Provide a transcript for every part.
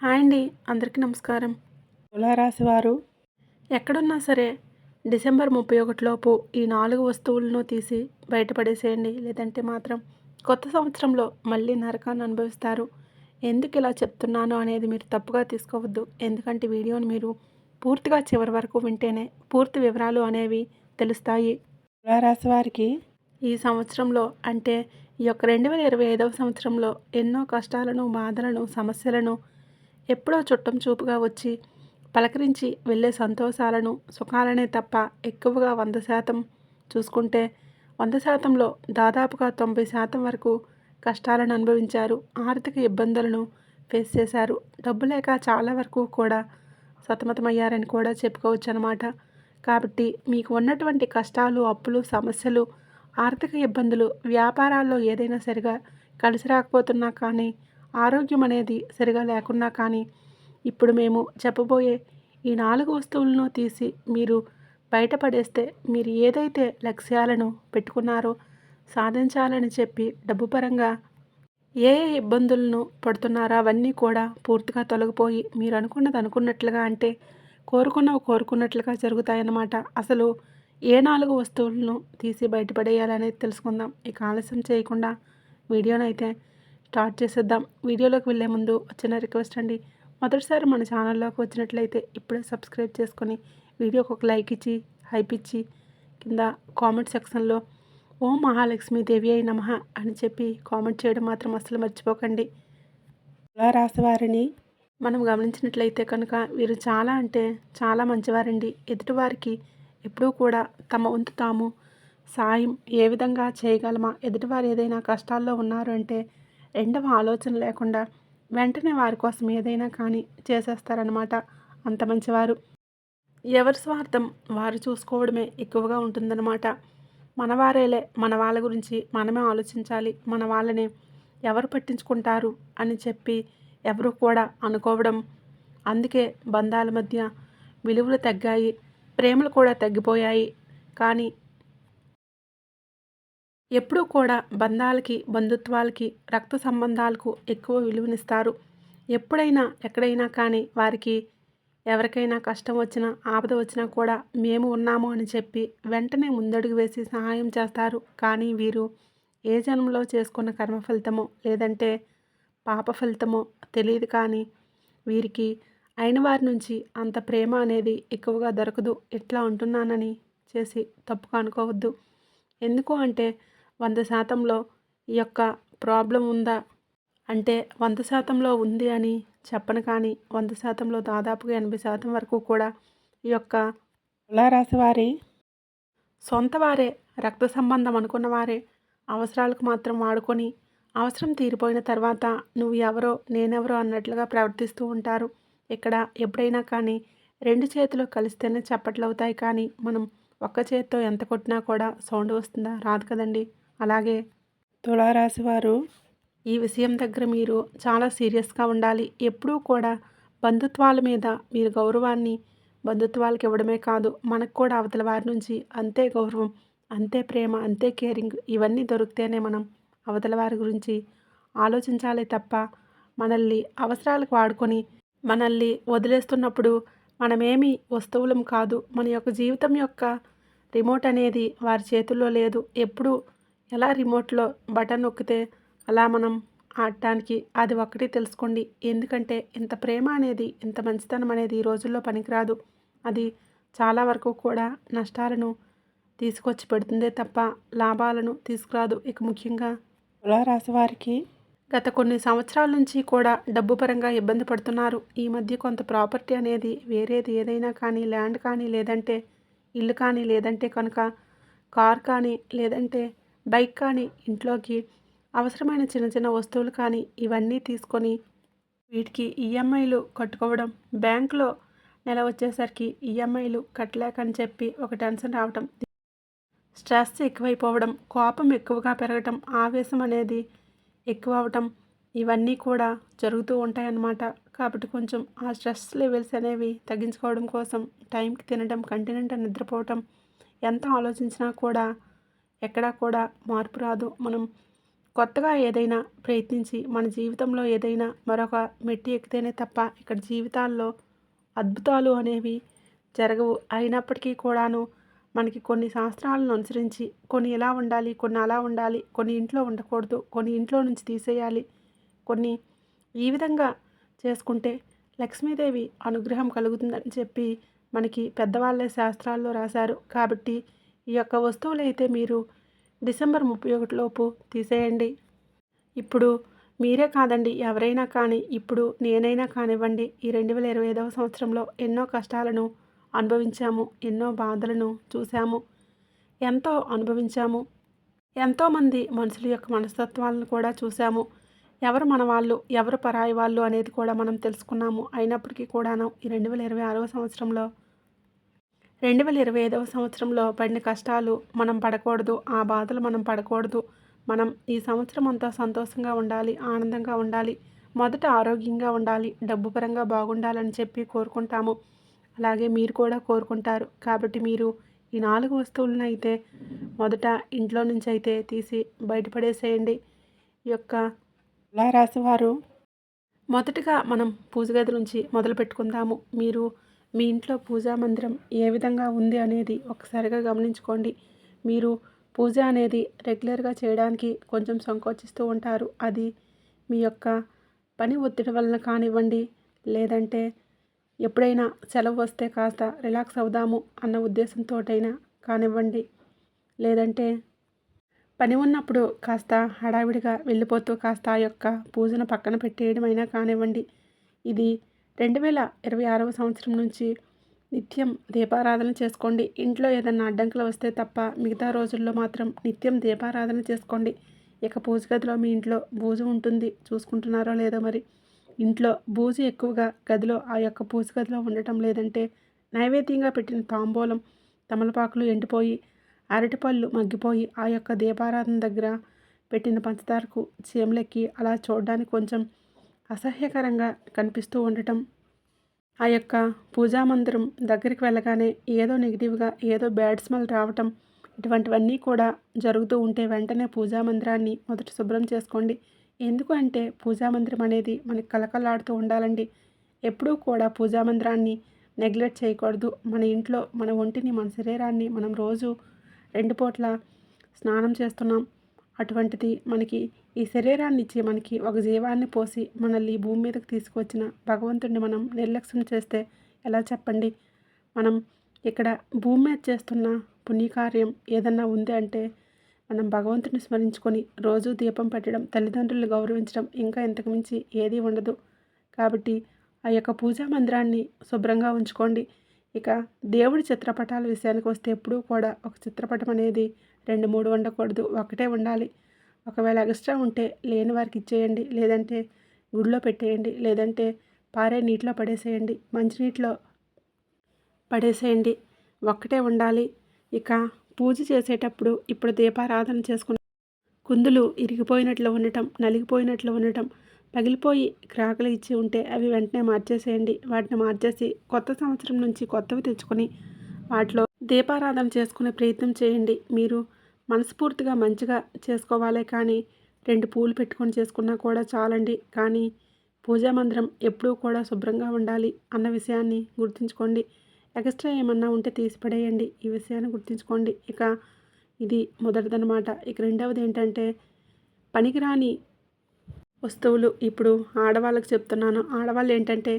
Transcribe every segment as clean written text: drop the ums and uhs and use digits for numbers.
Hi అండి. అందరికీ నమస్కారం. తులారాశి వారు ఎక్కడున్నా సరే డిసెంబర్ 31 లోపు ఈ 4 వస్తువులను తీసి బయటపడేసేయండి. లేదంటే మాత్రం కొత్త సంవత్సరంలో మళ్ళీ నరకాన్ని అనుభవిస్తారు. ఎందుకు ఇలా చెప్తున్నాను అనేది మీరు తప్పుగా తీసుకోవద్దు. ఎందుకంటే వీడియోని మీరు పూర్తిగా చివరి వరకు వింటేనే పూర్తి వివరాలు అనేవి తెలుస్తాయి. తులారాశి వారికి ఈ సంవత్సరంలో అంటే ఈ యొక్క 2025వ సంవత్సరంలో ఎన్నో కష్టాలను, బాధలను, సమస్యలను ఎప్పుడో చుట్టం చూపుగా వచ్చి పలకరించి వెళ్ళే సంతోషాలను, సుఖాలనే తప్ప ఎక్కువగా 100% చూసుకుంటే 100%లో దాదాపుగా 90% వరకు కష్టాలను అనుభవించారు. ఆర్థిక ఇబ్బందులను ఫేస్ చేశారు. డబ్బు లేక చాలా వరకు కూడా సతమతమయ్యారని కూడా చెప్పుకోవచ్చనమాట. కాబట్టి మీకు ఉన్నటువంటి కష్టాలు, అప్పులు, సమస్యలు, ఆర్థిక ఇబ్బందులు, వ్యాపారాల్లో ఏదైనా సరిగా కలిసి రాకపోతున్నా కానీ, ఆరోగ్యం అనేది సరిగా లేకున్నా కానీ, ఇప్పుడు మేము చెప్పబోయే ఈ 4 వస్తువులను తీసి మీరు బయటపడేస్తే మీరు ఏదైతే లక్ష్యాలను పెట్టుకున్నారో సాధించాలని చెప్పి డబ్బు పరంగా ఏ ఏ ఇబ్బందులను పడుతున్నారో అవన్నీ కూడా పూర్తిగా తొలగిపోయి మీరు అనుకున్నది అనుకున్నట్లుగా అంటే కోరుకున్నవి కోరుకున్నట్లుగా జరుగుతాయన్నమాట. అసలు ఏ 4 వస్తువులను తీసి బయటపడేయాలనేది తెలుసుకుందాం. ఇక ఆలస్యం చేయకుండా వీడియోనైతే స్టార్ట్ చేసేద్దాం. వీడియోలోకి వెళ్ళే ముందు చిన్న రిక్వెస్ట్ అండి. మొదటిసారి మన ఛానల్లోకి వచ్చినట్లయితే ఇప్పుడే సబ్స్క్రైబ్ చేసుకొని వీడియోకి ఒక లైక్ ఇచ్చి హైప్ ఇచ్చి కింద కామెంట్ సెక్షన్లో ఓం మహాలక్ష్మీదేవి అయి నమః అని చెప్పి కామెంట్ చేయడం మాత్రం అస్సలు మర్చిపోకండి. తులారాశి వారిని మనం గమనించినట్లయితే కనుక వీరు చాలా అంటే చాలా మంచివారండి. ఎదుటివారికి ఎప్పుడూ కూడా తమ వంతు తాము సాయం ఏ విధంగా చేయగలమా, ఎదుటివారు ఏదైనా కష్టాల్లో ఉన్నారు అంటే రెండవ ఆలోచన లేకుండా వెంటనే వారి కోసం ఏదైనా కానీ చేసేస్తారనమాట. అంత మంచివారు. ఎవరి స్వార్థం వారు చూసుకోవడమే ఎక్కువగా ఉంటుందన్నమాట. మనవారేలే, మన వాళ్ళ గురించి మనమే ఆలోచించాలి, మన వాళ్ళని ఎవరు పట్టించుకుంటారు అని చెప్పి ఎవరు కూడా అనుకోవడం. అందుకే బంధాల మధ్య విలువలు తగ్గాయి, ప్రేమలు కూడా తగ్గిపోయాయి. కానీ ఎప్పుడూ కూడా బంధాలకి, బంధుత్వాలకి, రక్త సంబంధాలకు ఎక్కువ విలువనిస్తారు. ఎప్పుడైనా ఎక్కడైనా కానీ వారికి ఎవరికైనా కష్టం వచ్చినా, ఆపద వచ్చినా కూడా మేము ఉన్నాము అని చెప్పి వెంటనే ముందడుగు వేసి సహాయం చేస్తారు. కానీ వీరు ఏ జన్మలో చేసుకున్న కర్మ ఫలితమో లేదంటే పాప ఫలితమో తెలియదు కానీ వీరికి అయిన వారి నుంచి అంత ప్రేమ అనేది ఎక్కువగా దొరకదు. ఇట్లా ఉంటున్నానని చేసి తప్పుగా అనుకోవద్దు. ఎందుకు అంటే 100%లో ఈ యొక్క ప్రాబ్లం ఉందా అంటే 100%లో ఉంది అని చెప్పను కానీ 100%లో దాదాపుగా 80% వరకు కూడా ఈ యొక్క తులారాశి వారి సొంత వారే, రక్త సంబంధం అనుకున్న వారే అవసరాలకు మాత్రం వాడుకొని అవసరం తీరిపోయిన తర్వాత నువ్వు ఎవరో నేనెవరో అన్నట్లుగా ప్రవర్తిస్తూ ఉంటారు. ఇక్కడ ఎప్పుడైనా కానీ 2 చేతులు కలిస్తేనే చప్పట్లు అవుతాయి కానీ మనం ఒక్క చేత్తో ఎంత కొట్టినా కూడా సౌండ్ వస్తుందా? రాదు కదండి. అలాగే తులారాశి వారు ఈ విషయం దగ్గర మీరు చాలా సీరియస్గా ఉండాలి. ఎప్పుడూ కూడా బంధుత్వాల మీద మీరు గౌరవాన్ని బంధుత్వాలకు ఇవ్వడమే కాదు, మనకు కూడా అవతల వారి నుంచి అంతే గౌరవం, అంతే ప్రేమ, అంతే కేరింగ్ ఇవన్నీ దొరికితేనే మనం అవతల వారి గురించి ఆలోచించాలి తప్ప మనల్ని అవసరాలకు వాడుకొని మనల్ని వదిలేస్తున్నప్పుడు మనమేమి వస్తువులం కాదు. మన యొక్క జీవితం యొక్క రిమోట్ అనేది వారి చేతుల్లో లేదు. ఎప్పుడు ఎలా రిమోట్లో బటన్ నొక్కితే అలా మనం ఆడటానికి అది ఒక్కటి తెలుసుకోండి. ఎందుకంటే ఇంత ప్రేమ అనేది, ఇంత మంచితనం అనేది ఈ రోజుల్లో పనికిరాదు. అది చాలా వరకు కూడా నష్టాలను తీసుకొచ్చి పెడుతుందే తప్ప లాభాలను తీసుకురాదు. ఇక ముఖ్యంగా తులారాశి వారికి గత కొన్ని సంవత్సరాల నుంచి కూడా డబ్బు పరంగా ఇబ్బంది పడుతున్నారు. ఈ మధ్య కొంత ప్రాపర్టీ అనేది వేరేది ఏదైనా కానీ ల్యాండ్ కానీ లేదంటే ఇల్లు కానీ లేదంటే కనుక కార్ కానీ లేదంటే బైక్ కానీ ఇంట్లోకి అవసరమైన చిన్న చిన్న వస్తువులు కానీ ఇవన్నీ తీసుకొని వీటికి ఈఎంఐలు కట్టుకోవడం, బ్యాంకులో నెల వచ్చేసరికి ఈఎంఐలు కట్టలేకని చెప్పి ఒక టెన్షన్ రావటం, స్ట్రెస్ ఎక్కువైపోవడం, కోపం ఎక్కువగా పెరగటం, ఆవేశం అనేది ఎక్కువ అవటం ఇవన్నీ కూడా జరుగుతూ ఉంటాయన్నమాట. కాబట్టి కొంచెం ఆ స్ట్రెస్ లెవెల్స్ అనేవి తగ్గించుకోవడం కోసం టైంకి తినడం, కంటినిండా నిద్రపోవటం, ఎంత ఆలోచించినా కూడా ఎక్కడా కూడా మార్పు రాదు. మనం కొత్తగా ఏదైనా ప్రయత్నించి మన జీవితంలో ఏదైనా మరొక మెట్టు ఎక్కితేనే తప్ప ఇక్కడ జీవితాల్లో అద్భుతాలు అనేవి జరగవు. అయినప్పటికీ కూడాను మనకి కొన్ని శాస్త్రాలను అనుసరించి కొన్ని ఇలా ఉండాలి, కొన్ని అలా ఉండాలి, కొన్ని ఇంట్లో ఉండకూడదు, కొన్ని ఇంట్లో నుంచి తీసేయాలి, కొన్ని ఈ విధంగా చేసుకుంటే లక్ష్మీదేవి అనుగ్రహం కలుగుతుందని చెప్పి మనకి పెద్దవాళ్ళే శాస్త్రాల్లో రాశారు. కాబట్టి ఈ యొక్క వస్తువులైతే మీరు డిసెంబర్ 31 లోపు తీసేయండి. ఇప్పుడు మీరే కాదండి, ఎవరైనా కానీ, ఇప్పుడు నేనైనా కానివ్వండి, ఈ 2025వ సంవత్సరంలో ఎన్నో కష్టాలను అనుభవించాము, ఎన్నో బాధలను చూసాము, ఎంతో అనుభవించాము. ఎంతోమంది మనుషుల యొక్క మనస్తత్వాలను కూడా చూసాము. ఎవరు మన వాళ్ళు, ఎవరు పరాయి వాళ్ళు అనేది కూడా మనం తెలుసుకున్నాము. అయినప్పటికీ కూడాను ఈ 2026వ సంవత్సరంలో 2025వ సంవత్సరంలో పడిన కష్టాలు మనం పడకూడదు, ఆ బాధలు మనం పడకూడదు. మనం ఈ సంవత్సరం అంతా సంతోషంగా ఉండాలి, ఆనందంగా ఉండాలి, మొదట ఆరోగ్యంగా ఉండాలి, డబ్బు పరంగా బాగుండాలని చెప్పి కోరుకుంటాము. అలాగే మీరు కూడా కోరుకుంటారు. కాబట్టి మీరు ఈ 4 వస్తువులను అయితే మొదట ఇంట్లో నుంచి అయితే తీసి బయటపడేసేయండి. ఈ యొక్క తులారాశి వారు మొదటగా మనం పూజ గది నుంచి మొదలు పెట్టుకుందాము. మీరు మీ ఇంట్లో పూజా మందిరం ఏ విధంగా ఉంది అనేది ఒకసారిగా గమనించుకోండి. మీరు పూజ అనేది రెగ్యులర్గా చేయడానికి కొంచెం సంకోచిస్తూ ఉంటారు. అది మీ యొక్క పని ఒత్తిడి వలన కానివ్వండి, లేదంటే ఎప్పుడైనా సెలవు వస్తే కాస్త రిలాక్స్ అవుదాము అన్న ఉద్దేశంతోటైనా కానివ్వండి, లేదంటే పని ఉన్నప్పుడు కాస్త హడావిడిగా వెళ్ళిపోతూ కాస్త ఆ యొక్క పూజను పక్కన పెట్టేయడమైనా కానివ్వండి. ఇది 2026వ సంవత్సరం నుంచి నిత్యం దీపారాధన చేసుకోండి. ఇంట్లో ఏదన్నా అడ్డంకులు వస్తే తప్ప మిగతా రోజుల్లో మాత్రం నిత్యం దీపారాధన చేసుకోండి. ఇక పూజ గదిలో మీ ఇంట్లో బూజు ఉంటుంది, చూసుకుంటున్నారో లేదో మరి. ఇంట్లో బూజు ఎక్కువగా గదిలో ఆ యొక్క పూజ గదిలో ఉండటం, లేదంటే నైవేద్యంగా పెట్టిన తాంబూలం తమలపాకులు ఎండిపోయి, అరటిపళ్ళు మగ్గిపోయి, ఆ యొక్క దీపారాధన దగ్గర పెట్టిన పంచదారకు చీమలెక్కి అలా చూడడానికి కొంచెం అసహ్యకరంగా కనిపిస్తూ ఉండటం, ఆ యొక్క పూజా మందిరం దగ్గరికి వెళ్ళగానే ఏదో నెగిటివ్గా, ఏదో బ్యాడ్ స్మెల్ రావటం, ఇటువంటివన్నీ కూడా జరుగుతూ ఉంటే వెంటనే పూజా మందిరాన్ని మొదట శుభ్రం చేసుకోండి. ఎందుకు అంటే పూజా మందిరం అనేది మనకి కలకలాడుతూ ఉండాలండి. ఎప్పుడూ కూడా పూజా మందిరాన్ని నెగ్లెక్ట్ చేయకూడదు. మన ఇంట్లో మన ఒంటిని, మన శరీరాన్ని మనం రోజు 2 పూట్ల స్నానం చేస్తున్నాం. అటువంటిది మనకి ఈ శరీరాన్ని ఇచ్చి మనకి ఒక జీవాన్ని పోసి మనల్ని ఈ భూమి మీదకి తీసుకొచ్చిన భగవంతుడిని మనం నిర్లక్ష్యం చేస్తే ఎలా చెప్పండి? మనం ఇక్కడ భూమి మీద చేస్తున్న పుణ్యకార్యం ఏదన్నా ఉంది అంటే మనం భగవంతుడిని స్మరించుకొని రోజు దీపం పెట్టడం, తల్లిదండ్రులను గౌరవించడం, ఇంకా ఇంతకు మించి ఏదీ ఉండదు. కాబట్టి ఆ యొక్క పూజా మందిరాన్ని శుభ్రంగా ఉంచుకోండి. ఇక దేవుడి చిత్రపటాల విషయానికి వస్తే ఎప్పుడూ కూడా ఒక చిత్రపటం అనేది 2, 3 ఉండకూడదు, ఒకటే ఉండాలి. ఒకవేళ ఎక్స్ట్రా ఉంటే లేని వారికి ఇచ్చేయండి, లేదంటే గుడిలో పెట్టేయండి, లేదంటే పారే నీటిలో పడేసేయండి, మంచినీటిలో పడేసేయండి. ఒక్కటే ఉండాలి. ఇక పూజ చేసేటప్పుడు ఇప్పుడు దీపారాధన చేసుకున్న కుందులు ఇరిగిపోయినట్లు ఉండటం, నలిగిపోయినట్లు ఉండటం, పగిలిపోయి క్రాకులు ఇచ్చి ఉంటే అవి వెంటనే మార్చేసేయండి. వాటిని మార్చేసి కొత్త సంవత్సరం నుంచి కొత్తవి తెచ్చుకొని వాటిలో దీపారాధన చేసుకునే ప్రయత్నం చేయండి. మీరు మనస్ఫూర్తిగా మంచిగా చేసుకోవాలే కానీ 2 పూలు పెట్టుకొని చేసుకున్నా కూడా చాలండి. కానీ పూజా మందిరం ఎప్పుడూ కూడా శుభ్రంగా ఉండాలి అన్న విషయాన్ని గుర్తుంచుకోండి. ఎక్స్ట్రా ఏమన్నా ఉంటే తీసి పడేయండి. ఈ విషయాన్ని గుర్తుంచుకోండి. ఇక ఇది మొదటిదనమాట. ఇక రెండవది ఏంటంటే పనికిరాని వస్తువులు. ఇప్పుడు ఆడవాళ్ళకి చెప్తున్నాను. ఆడవాళ్ళు ఏంటంటే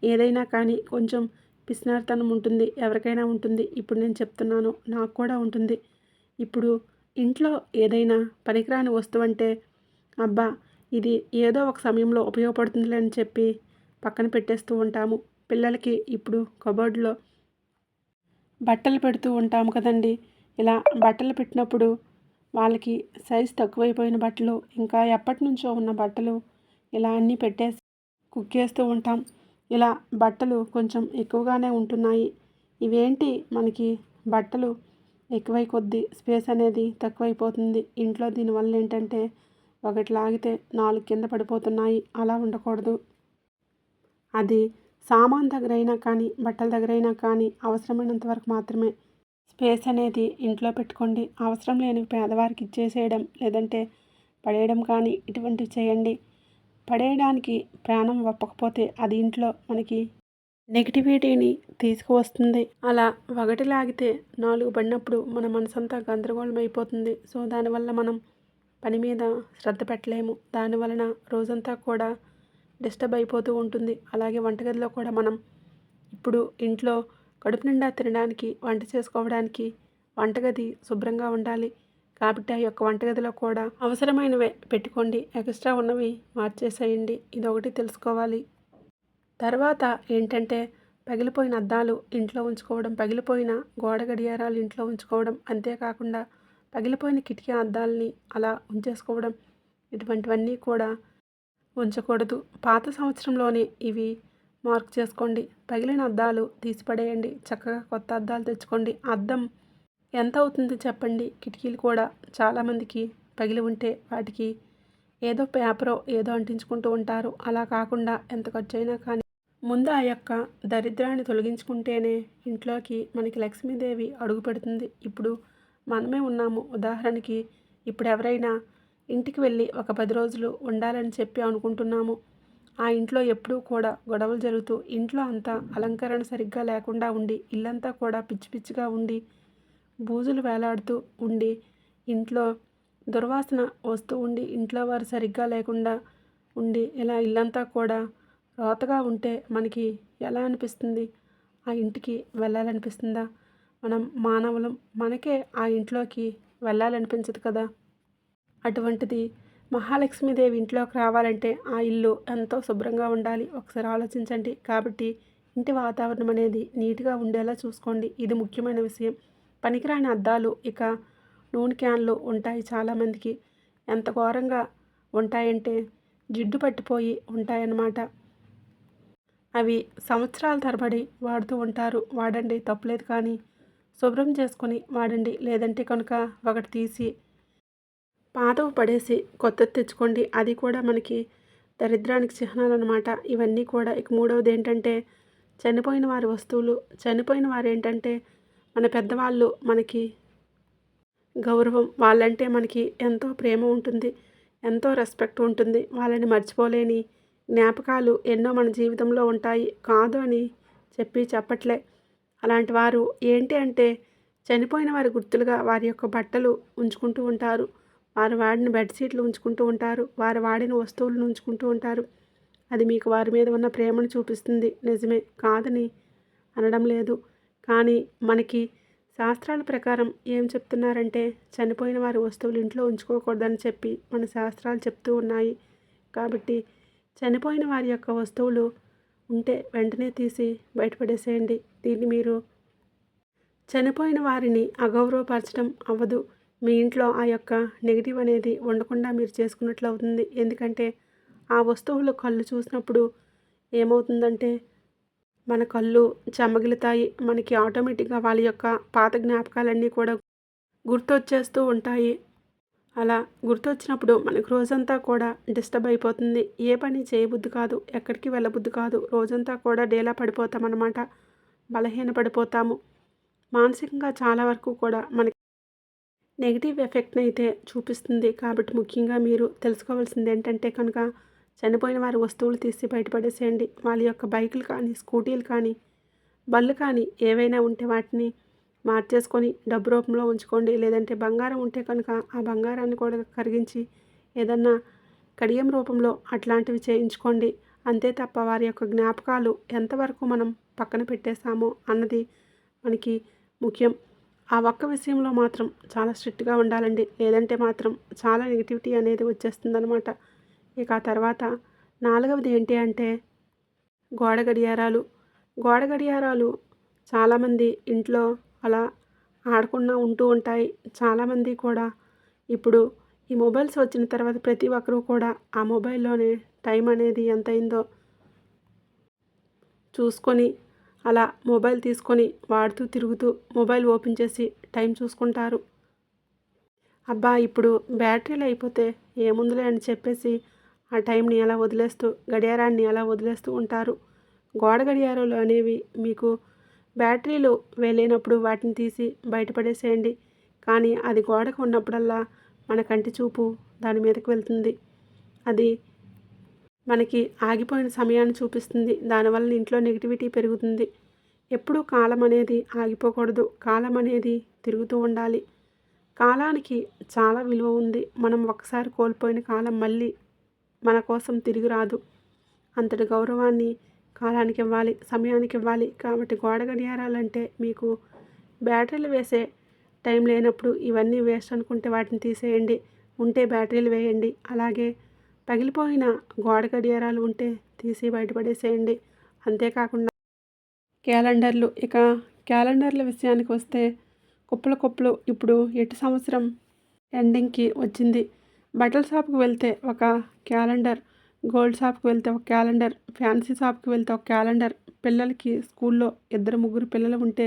ఏదైనా కానీ కొంచెం పిసినారితనం ఉంటుంది, ఎవరికైనా ఉంటుంది. ఇప్పుడు నేను చెప్తున్నాను, నాకు కూడా ఉంటుంది. ఇప్పుడు ఇంట్లో ఏదైనా పనికిరాని వస్తువు అంటే అబ్బా ఇది ఏదో ఒక సమయంలో ఉపయోగపడుతుందిలే అని చెప్పి పక్కన పెట్టేస్తూ ఉంటాము. పిల్లలకి ఇప్పుడు కబోర్డ్లో బట్టలు పెడుతూ ఉంటాము కదండి. ఇలా బట్టలు పెట్టినప్పుడు వాళ్ళకి సైజ్ తక్కువైపోయిన బట్టలు, ఇంకా ఎప్పటి నుంచో ఉన్న బట్టలు ఇలా అన్నీ పెట్టేసి కుక్కేస్తూ ఉంటాం. ఇలా బట్టలు కొంచెం ఎక్కువగానే ఉంటున్నాయి. ఇవేంటి మనకి బట్టలు ఎక్కువై కొద్దీ స్పేస్ అనేది తక్కువైపోతుంది ఇంట్లో. దీనివల్ల ఏంటంటే ఒకటి లాగితే 4 కింద పడిపోతున్నాయి. అలా ఉండకూడదు. అది సామాన్ దగ్గరైనా కానీ, బట్టల దగ్గరైనా కానీ అవసరమైనంత వరకు మాత్రమే స్పేస్ అనేది ఇంట్లో పెట్టుకోండి. అవసరం లేని పేదవారికి ఇచ్చేసేయడం, లేదంటే పడేయడం కానీ ఇటువంటివి చేయండి. పడేయడానికి ప్రాణం ఒప్పకపోతే అది ఇంట్లో మనకి నెగిటివిటీని తీసుకువస్తుంది. అలా ఒకటి లాగితే 4 పడినప్పుడు మన మనసంతా గందరగోళం అయిపోతుంది. సో దానివల్ల మనం పని మీద శ్రద్ధ పెట్టలేము. దానివలన రోజంతా కూడా డిస్టర్బ్ అయిపోతూ ఉంటుంది. అలాగే వంటగదిలో కూడా మనం ఇప్పుడు ఇంట్లో కడుపు నిండా తినడానికి, వంట చేసుకోవడానికి వంటగది శుభ్రంగా ఉండాలి. కాబట్టి ఆ యొక్క వంటగదిలో కూడా అవసరమైనవే పెట్టుకోండి. ఎక్స్ట్రా ఉన్నవి మార్చేసేయండి. ఇదొకటి తెలుసుకోవాలి. తర్వాత ఏంటంటే పగిలిపోయిన అద్దాలు ఇంట్లో ఉంచుకోవడం, పగిలిపోయిన గోడ గడియారాలు ఇంట్లో ఉంచుకోవడం, అంతేకాకుండా పగిలిపోయిన కిటికీ అద్దాలని అలా ఉంచేసుకోవడం, ఇటువంటివన్నీ కూడా ఉంచకూడదు. పాత సంవత్సరంలోనే ఇవి మార్క్ చేసుకోండి. పగిలిన అద్దాలు తీసిపడేయండి. చక్కగా కొత్త అద్దాలు తెచ్చుకోండి. అద్దం ఎంత అవుతుంది చెప్పండి? కిటికీలు కూడా చాలామందికి పగిలి ఉంటే వాటికి ఏదో పేపరో ఏదో అంటించుకుంటూ ఉంటారు. అలా కాకుండా ఎంత ఖర్చు అయినా కానీ ముందు ఆ యొక్క దరిద్రాన్ని తొలగించుకుంటేనే ఇంట్లోకి మనకి లక్ష్మీదేవి అడుగు పెడుతుంది. ఇప్పుడు మనమే ఉన్నాము. ఉదాహరణకి ఇప్పుడు ఎవరైనా ఇంటికి వెళ్ళి ఒక 10 రోజులు ఉండాలని చెప్పి అనుకుంటున్నాము. ఆ ఇంట్లో ఎప్పుడూ కూడా గొడవలు జరుగుతూ, ఇంట్లో అంతా అలంకరణ సరిగ్గా లేకుండా ఉండి, ఇల్లంతా కూడా పిచ్చి పిచ్చిగా ఉండి, బూజులు వేలాడుతూ ఉండి, ఇంట్లో దుర్వాసన వస్తూ ఉండి, ఇంట్లో వారు సరిగ్గా లేకుండా ఉండి, ఇలా ఇల్లంతా కూడా రోతగా ఉంటే మనకి ఎలా అనిపిస్తుంది? ఆ ఇంటికి వెళ్ళాలనిపిస్తుందా? మనం మానవులం. మనకే ఆ ఇంట్లోకి వెళ్ళాలనిపించదు కదా! అటువంటిది మహాలక్ష్మీదేవి ఇంట్లోకి రావాలంటే ఆ ఇల్లు ఎంతో శుభ్రంగా ఉండాలి. ఒకసారి ఆలోచించండి. కాబట్టి ఇంటి వాతావరణం అనేది నీట్గా ఉండేలా చూసుకోండి. ఇది ముఖ్యమైన విషయం. పనికిరాని అద్దాలు, ఇక నూనె క్యాన్లు ఉంటాయి చాలామందికి. ఎంత ఘోరంగా ఉంటాయంటే జిడ్డు పట్టిపోయి ఉంటాయన్నమాట. అవి సంవత్సరాల తరబడి వాడుతూ ఉంటారు. వాడండి, తప్పులేదు, కానీ శుభ్రం చేసుకొని వాడండి. లేదంటే కనుక ఒకటి తీసి పాతవి పడేసి కొత్తది తెచ్చుకోండి. అది కూడా మనకి దరిద్రానికి చిహ్నాలు అనమాట. ఇవన్నీ కూడా. ఇక మూడవది ఏంటంటే చనిపోయిన వారి వస్తువులు. చనిపోయిన వారు ఏంటంటే మన పెద్దవాళ్ళు, మనకి గౌరవం. వాళ్ళంటే మనకి ఎంతో ప్రేమ ఉంటుంది, ఎంతో రెస్పెక్ట్ ఉంటుంది. వాళ్ళని మర్చిపోలేని జ్ఞాపకాలు ఎన్నో మన జీవితంలో ఉంటాయి. కాదు అని చెప్పట్లే. అలాంటి వారు ఏంటి అంటే చనిపోయిన వారి గుర్తులుగా వారి యొక్క బట్టలు ఉంచుకుంటూ ఉంటారు. వారు వాడిన బెడ్షీట్లు ఉంచుకుంటూ ఉంటారు. వారు వాడిన వస్తువులను ఉంచుకుంటూ ఉంటారు. అది మీకు వారి మీద ఉన్న ప్రేమను చూపిస్తుంది. నిజమే, కాదని అనడం లేదు. కానీ మనకి శాస్త్రాల ప్రకారం ఏం చెప్తున్నారంటే చనిపోయిన వారి వస్తువులు ఇంట్లో ఉంచుకోకూడదని చెప్పి మన శాస్త్రాలు చెప్తూ ఉన్నాయి. కాబట్టి చనిపోయిన వారి యొక్క వస్తువులు ఉంటే వెంటనే తీసి బయటపడేసేయండి. దీన్ని మీరు చనిపోయిన వారిని అగౌరవపరచడం అవ్వదు. మీ ఇంట్లో ఆ యొక్క నెగిటివ్ అనేది ఉండకుండా మీరు చేసుకున్నట్లు అవుతుంది. ఎందుకంటే ఆ వస్తువులు కళ్ళు చూసినప్పుడు ఏమవుతుందంటే మన కళ్ళు చెమ్మగిలుతాయి. మనకి ఆటోమేటిక్గా వాళ్ళ యొక్క పాత జ్ఞాపకాలన్నీ కూడా గుర్తొచ్చేస్తూ ఉంటాయి. అలా గుర్తొచ్చినప్పుడు మనకు రోజంతా కూడా డిస్టర్బ్ అయిపోతుంది. ఏ పని చేయబుద్ధి కాదు, ఎక్కడికి వెళ్ళబుద్ధి కాదు. రోజంతా కూడా డేలా పడిపోతామన్నమాట. బలహీన పడిపోతాము. మానసికంగా చాలా వరకు కూడా మనకి నెగిటివ్ ఎఫెక్ట్ని అయితే చూపిస్తుంది. కాబట్టి ముఖ్యంగా మీరు తెలుసుకోవాల్సింది ఏంటంటే కనుక చనిపోయిన వారి వస్తువులు తీసి బయటపడేసేయండి. వాళ్ళ యొక్క బైకులు కానీ, స్కూటీలు కానీ, బళ్ళు కానీ ఏవైనా ఉంటే వాటిని మార్చేసుకొని డబ్బు రూపంలో ఉంచుకోండి. లేదంటే బంగారం ఉంటే కనుక ఆ బంగారాన్ని కూడా కరిగించి ఏదన్నా కడియం రూపంలో అట్లాంటివి చేయించుకోండి. అంతే తప్ప వారి యొక్క జ్ఞాపకాలు ఎంతవరకు మనం పక్కన పెట్టేశామో అన్నది మనకి ముఖ్యం. ఆ ఒక్క విషయంలో మాత్రం చాలా స్ట్రిక్ట్గా ఉండాలండి. లేదంటే మాత్రం చాలా నెగిటివిటీ అనేది వచ్చేస్తుందనమాట. ఇక ఆ తర్వాత 4వది ఏంటి అంటే గోడ గడియారాలు. గోడ గడియారాలు చాలామంది ఇంట్లో అలా ఆడకుండా ఉంటూ ఉంటాయి. చాలామంది కూడా ఇప్పుడు ఈ మొబైల్స్ వచ్చిన తర్వాత ప్రతి ఒక్కరూ కూడా ఆ మొబైల్లోనే టైం అనేది ఎంత అయిందో చూసుకొని అలా మొబైల్ తీసుకొని వాడుతూ తిరుగుతూ మొబైల్ ఓపెన్ చేసి టైం చూసుకుంటారు. అబ్బా ఇప్పుడు బ్యాటరీలు అయిపోతే ఏముందిలే అని చెప్పేసి ఆ టైంని అలా వదిలేస్తూ గడియారాన్ని అలా వదిలేస్తూ ఉంటారు. గోడ గడియారాలు అనేవి మీకు బ్యాటరీలు వెళ్ళినప్పుడు వాటిని తీసి బయటపడేసేయండి. కానీ అది గోడకు ఉన్నప్పుడల్లా మన కంటి చూపు దాని మీదకి వెళ్తుంది. అది మనకి ఆగిపోయిన సమయాన్ని చూపిస్తుంది. దానివల్ల ఇంట్లో నెగిటివిటీ పెరుగుతుంది. ఎప్పుడూ కాలం అనేది ఆగిపోకూడదు. కాలం అనేది తిరుగుతూ ఉండాలి. కాలానికి చాలా విలువ ఉంది. మనం ఒకసారి కోల్పోయిన కాలం మళ్ళీ మన కోసం తిరిగి రాదు. అంతటి గౌరవాన్ని కాలానికి ఇవ్వాలి, సమయానికి ఇవ్వాలి. కాబట్టి గోడ గడియారాలంటే మీకు బ్యాటరీలు వేసే టైం లేనప్పుడు ఇవన్నీ వేస్ట్ అనుకుంటే వాటిని తీసేయండి. ఉంటే బ్యాటరీలు వేయండి. అలాగే పగిలిపోయిన గోడ గడియారాలు ఉంటే తీసి బయటపడేసేయండి. అంతేకాకుండా క్యాలెండర్లు, ఇక క్యాలెండర్ల విషయానికి వస్తే కుప్పలు కుప్పలు ఇప్పుడు ఎటు సంవత్సరం ఎండింగ్కి వచ్చింది. బట్టల షాప్కి వెళ్తే ఒక క్యాలెండర్, గోల్డ్ షాప్కి వెళ్తే ఒక క్యాలెండర్, ఫ్యాన్సీ షాప్కి వెళ్తే ఒక క్యాలెండర్. పిల్లలకి స్కూల్లో 2-3 పిల్లలు ఉంటే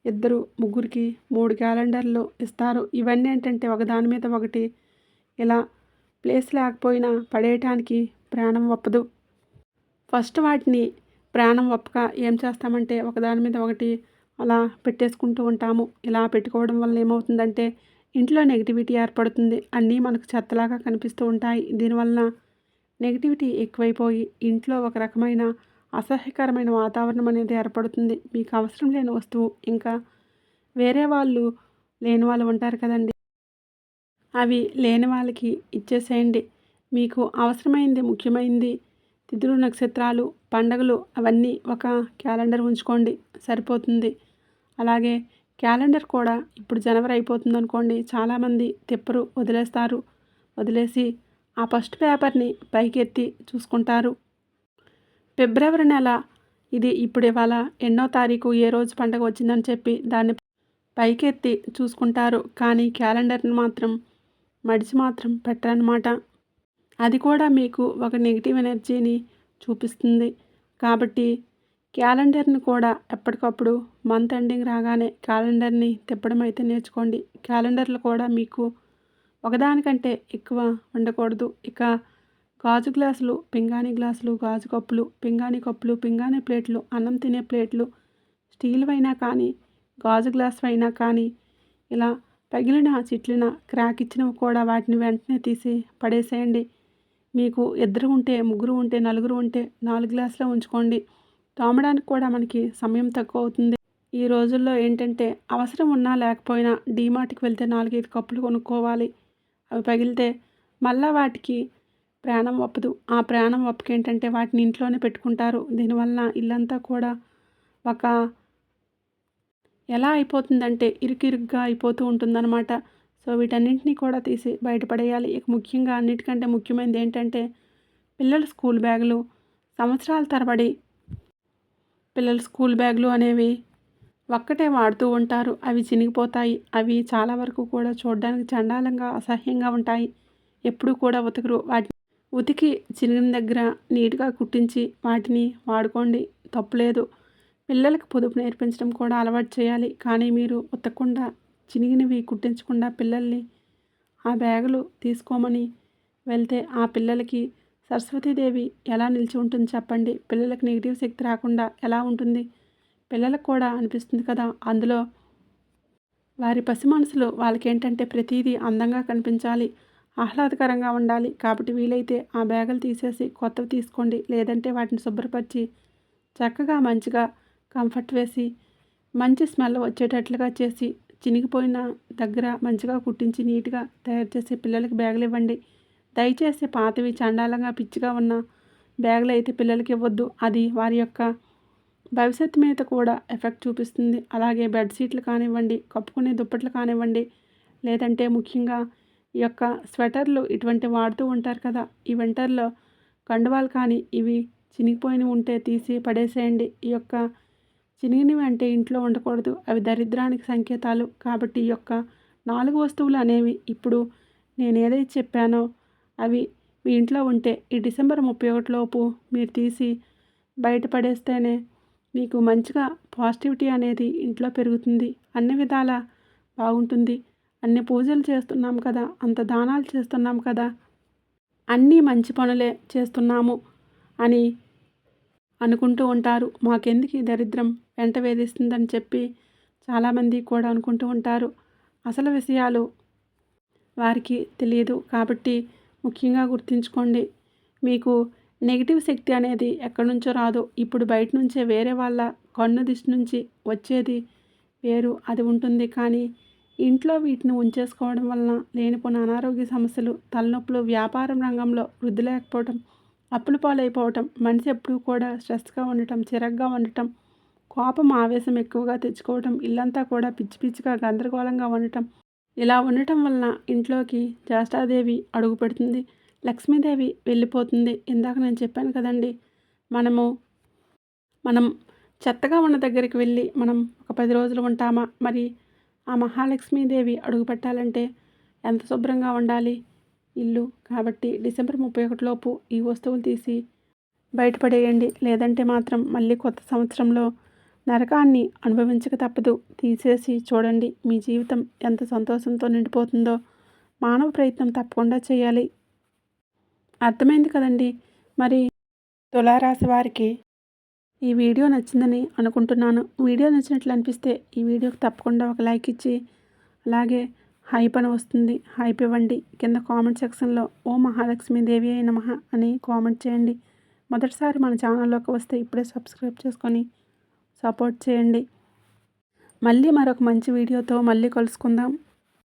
2-3కి 3 క్యాలెండర్లు ఇస్తారు. ఇవన్నీ ఏంటంటే ఒకదాని మీద ఒకటి ఇలా ప్లేస్ లేకపోయినా పడేయటానికి ప్రాణం ఒప్పదు. ఫస్ట్ వాటిని ప్రాణం ఒప్పక ఏం చేస్తామంటే ఒకదాని మీద ఒకటి అలా పెట్టేసుకుంటూ ఉంటాము. ఇలా పెట్టుకోవడం వల్ల ఏమవుతుందంటే ఇంట్లో నెగిటివిటీ ఏర్పడుతుంది. అన్నీ మనకు చెత్తలాగా కనిపిస్తూ ఉంటాయి. దీనివల్ల నెగిటివిటీ ఎక్కువైపోయి ఇంట్లో ఒక రకమైన అసహ్యకరమైన వాతావరణం అనేది ఏర్పడుతుంది. మీకు అవసరం లేని వస్తువు ఇంకా వేరే వాళ్ళు లేని వాళ్ళు ఉంటారు కదండి, అవి లేని వాళ్ళకి ఇచ్చేసేయండి. మీకు అవసరమైంది, ముఖ్యమైనది, తిథులు, నక్షత్రాలు, పండగలు అవన్నీ ఒక క్యాలెండర్ ఉంచుకోండి, సరిపోతుంది. అలాగే క్యాలెండర్ కూడా ఇప్పుడు జనవరి అయిపోతుంది అనుకోండి, చాలామంది తిప్పరు, వదిలేస్తారు. వదిలేసి ఆ ఫస్ట్ పేపర్ని పైకెత్తి చూసుకుంటారు. ఫిబ్రవరి నెల ఇది ఇప్పుడు ఇవాళ ఎన్నో తారీఖు, ఏ రోజు పండగ వచ్చిందని చెప్పి దాన్ని పైకెత్తి చూసుకుంటారు. కానీ క్యాలెండర్ని మాత్రం మడిచి మాత్రం పెట్టరన్నమాట. అది కూడా మీకు ఒక నెగిటివ్ ఎనర్జీని చూపిస్తుంది. కాబట్టి క్యాలెండర్ని కూడా ఎప్పటికప్పుడు మంత్ ఎండింగ్ రాగానే క్యాలెండర్ని తిప్పడం అయితే నేర్చుకోండి. క్యాలెండర్లు కూడా మీకు ఒకదానికంటే ఎక్కువ ఉండకూడదు. ఇక గాజు గ్లాసులు, పింగాణీ గ్లాసులు, గాజు కప్పులు, పింగాణీ కప్పులు, పింగాణీ ప్లేట్లు, అన్నం తినే ప్లేట్లు, స్టీల్ అయినా కానీ గాజు గ్లాస్ అయినా కానీ ఇలా పగిలిన, చిట్లిన, క్రాక్ ఇచ్చినవి కూడా వాటిని వెంటనే తీసి పడేసేయండి. మీకు 2 ఉంటే, 3 ఉంటే, 4 ఉంటే 4 గ్లాసులో ఉంచుకోండి. తోమడానికి కూడా మనకి సమయం తక్కువ అవుతుంది. ఈ రోజుల్లో ఏంటంటే అవసరం ఉన్నా లేకపోయినా డీమార్ట్కి వెళ్తే 4-5 కప్పులు కొనుక్కోవాలి. అవి పగిలితే మళ్ళీ వాటికి ప్రాణం ఒప్పదు. ఆ ప్రాణం ఒప్పక ఏంటంటే వాటిని ఇంట్లోనే పెట్టుకుంటారు. దీనివల్ల ఇల్లంతా కూడా ఒక ఎలా అయిపోతుందంటే ఇరుకిరుగ్గా అయిపోతూ ఉంటుందన్నమాట. సో వీటన్నింటినీ కూడా తీసి బయటపడేయాలి. ఇక ముఖ్యంగా అన్నిటికంటే ముఖ్యమైనది ఏంటంటే పిల్లల స్కూల్ బ్యాగులు. సంవత్సరాల తరబడి పిల్లల స్కూల్ బ్యాగులు అనేవి ఒక్కటే వాడుతూ ఉంటారు. అవి చినిగిపోతాయి. అవి చాలా వరకు కూడా చూడడానికి చండాలంగా, అసహ్యంగా ఉంటాయి. ఎప్పుడూ కూడా ఉతకరు. వాటిని ఉతికి చినిగిన దగ్గర నీట్గా కుట్టించి వాటిని వాడుకోండి, తప్పులేదు. పిల్లలకు పొదుపు నేర్పించడం కూడా అలవాటు చేయాలి. కానీ మీరు ఉతకకుండా, చినిగినవి కుట్టించకుండా పిల్లల్ని ఆ బ్యాగులు తీసుకోమని వెళ్తే ఆ పిల్లలకి సరస్వతీదేవి ఎలా నిలిచి ఉంటుంది చెప్పండి? పిల్లలకు నెగిటివ్ శక్తి రాకుండా ఎలా ఉంటుంది? పిల్లలకు కూడా అనిపిస్తుంది కదా, అందులో వారి పసి మనసులో వాళ్ళకేంటంటే ప్రతిదీ అందంగా కనిపించాలి, ఆహ్లాదకరంగా ఉండాలి. కాబట్టి వీలైతే ఆ బ్యాగులు తీసేసి కొత్తవి తీసుకోండి. లేదంటే వాటిని శుభ్రపరిచి చక్కగా మంచిగా కంఫర్ట్ వేసి మంచి స్మెల్ వచ్చేటట్లుగా చేసి చినిగిపోయిన దగ్గర మంచిగా కుట్టించి నీట్గా తయారు చేసి పిల్లలకి బ్యాగులు ఇవ్వండి. దయచేసి పాతవి చండాలంగా పిచ్చిగా ఉన్న బ్యాగులు అయితే పిల్లలకి ఇవ్వద్దు. అది వారి యొక్క భవిష్యత్తు మీద కూడా ఎఫెక్ట్ చూపిస్తుంది. అలాగే బెడ్షీట్లు కానివ్వండి, కప్పుకునే దుప్పట్లు కానివ్వండి, లేదంటే ముఖ్యంగా ఈ యొక్క స్వెటర్లు ఇటువంటి వాడుతూ ఉంటారు కదా, ఈ వింటర్లో కండువాలు కానీ ఇవి చినిగిపోయినవి ఉంటే తీసి పడేసేయండి. ఈ యొక్క చినిగినవి అంటే ఇంట్లో ఉండకూడదు. అవి దరిద్రానికి సంకేతాలు. కాబట్టి ఈ యొక్క 4 వస్తువులు అనేవి ఇప్పుడు నేను ఏదైతే చెప్పానో అవి మీ ఇంట్లో ఉంటే ఈ డిసెంబర్ 31 లోపు మీరు తీసి బయటపడేస్తేనే మీకు మంచిగా పాజిటివిటీ అనేది ఇంట్లో పెరుగుతుంది. అన్ని విధాలా బాగుంటుంది. అన్ని పూజలు చేస్తున్నాం కదా, అంత దానాలు చేస్తున్నాం కదా, అన్నీ మంచి పనులే చేస్తున్నాము అని అనుకుంటూ ఉంటారు. మాకెందుకు ఈ దరిద్రం వెంట వేధిస్తుందని చెప్పి చాలామంది కూడా అనుకుంటూ ఉంటారు. అసలు విషయాలు వారికి తెలియదు. కాబట్టి ముఖ్యంగా గుర్తుంచుకోండి. మీకు నెగిటివ్ శక్తి అనేది ఎక్కడి నుంచో రాదు. ఇప్పుడు బయట నుంచే వేరే వాళ్ళ కన్ను దిష్టి నుంచి వచ్చేది వేరు అది ఉంటుంది. కానీ ఇంట్లో వీటిని ఉంచేసుకోవడం వలన లేనిపోయిన అనారోగ్య సమస్యలు, తలనొప్పులు, వ్యాపారం రంగంలో వృద్ధి లేకపోవటం, అప్పుల పాలైపోవటం, మనిషి ఎప్పుడూ కూడా స్ట్రెస్గా ఉండటం, చిరాగ్గా ఉండటం, కోపం ఆవేశం ఎక్కువగా తెచ్చుకోవటం, ఇల్లంతా కూడా పిచ్చి పిచ్చిగా గందరగోళంగా ఉండటం, ఇలా ఉండటం వలన ఇంట్లోకి జ్యేష్ఠాదేవి అడుగు పెడుతుంది, లక్ష్మీదేవి వెళ్ళిపోతుంది. ఇందాక నేను చెప్పాను కదండి, మనం చెత్తగా ఉన్న దగ్గరికి వెళ్ళి మనం ఒక 10 రోజులు ఉంటామా? మరి ఆ మహాలక్ష్మీదేవి అడుగు పెట్టాలంటే ఎంత శుభ్రంగా ఉండాలి ఇల్లు. కాబట్టి డిసెంబర్ 31 లోపు ఈ వస్తువులు తీసి బయటపడేయండి. లేదంటే మాత్రం మళ్ళీ కొత్త సంవత్సరంలో నరకాన్ని అనుభవించక తప్పదు. తీసేసి చూడండి, మీ జీవితం ఎంత సంతోషంతో నిండిపోతుందో. మానవ ప్రయత్నం తప్పకుండా చేయాలి. అర్థమైంది కదండి. మరి తులారాశి వారికి ఈ వీడియో నచ్చిందని అనుకుంటున్నాను. వీడియో నచ్చినట్లు అనిపిస్తే ఈ వీడియోకి తప్పకుండా ఒక లైక్ ఇచ్చి, అలాగే హైప్ అని వస్తుంది, హైప్ ఇవ్వండి. కింద కామెంట్ సెక్షన్లో ఓ మహాలక్ష్మీదేవి అయి నమః అని కామెంట్ చేయండి. మొదటిసారి మన ఛానల్లోకి వస్తే ఇప్పుడే సబ్స్క్రైబ్ చేసుకొని సపోర్ట్ చేయండి. మళ్ళీ మరొక మంచి వీడియోతో మళ్ళీ కలుసుకుందాం.